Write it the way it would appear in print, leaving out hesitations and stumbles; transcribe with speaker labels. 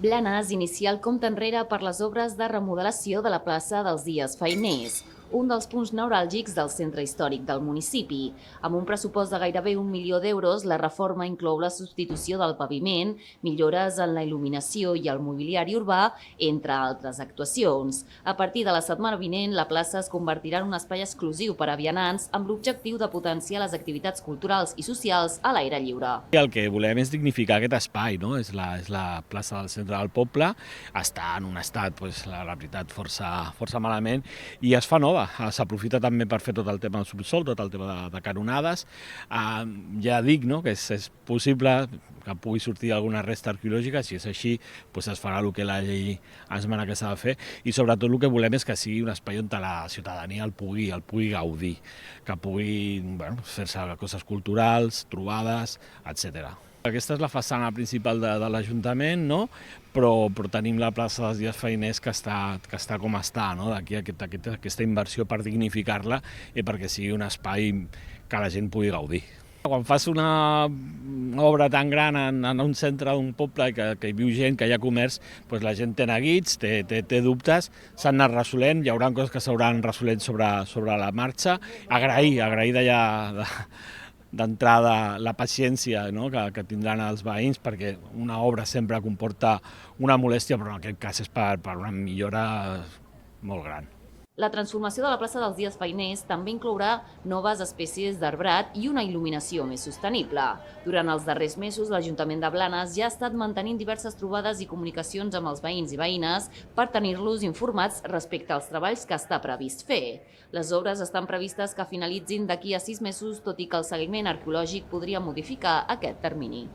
Speaker 1: Blanes inicia el compte enrere per les obres de remodelació de la plaça dels Dies Feiners, un dels punts neuràlgics del centre històric del municipi. Amb un pressupost de gairebé 1 milió d'euros, la reforma inclou la substitució del paviment, millores en la il·luminació i el mobiliari urbà, entre altres actuacions. A partir de la setmana vinent, la plaça es convertirà en un espai exclusiu per a vianants amb l'objectiu de potenciar les activitats culturals i socials a l'aire lliure.
Speaker 2: El que volem és dignificar aquest espai, no? És la plaça del centre del poble, està en un estat, la veritat, força malament, i es fa nova. S'aprofita també per fer tot el tema del subsol, tot el tema de canonades. Ja dic, no?, que és possible que pugui sortir alguna resta arqueològica. Si és així, es farà el que la llei ens mana que s'ha de fer, i sobretot el que volem és que sigui un espai on la ciutadania el pugui gaudir, que pugui fer-se coses culturals, trobades, etc. Aquesta és la façana principal de l'Ajuntament, no? Però tenim la plaça dels Dies Feiners que està com està, no? D'aquí aquesta inversió per dignificar-la i perquè sigui un espai que la gent pugui gaudir. Quan fas una obra tan gran en un centre d'un poble que hi viu gent, que hi ha comerç, la gent té neguits, té dubtes, s'han anat resolent, hi haurà coses que s'hauran resolent sobre la marxa. Agrair d'entrada la paciència, no?, que tindran els veïns, perquè una obra sempre comporta una molèstia, però en aquest cas és per una millora molt gran.
Speaker 1: La transformació de la plaça dels Dies Feiners també inclourà noves espècies d'arbrat i una il·luminació més sostenible. Durant els darrers mesos, l'Ajuntament de Blanes ja ha estat mantenint diverses trobades i comunicacions amb els veïns i veïnes per tenir-los informats respecte als treballs que està previst fer. Les obres estan previstes que finalitzin d'aquí a 6 mesos, tot i que el seguiment arqueològic podria modificar aquest termini.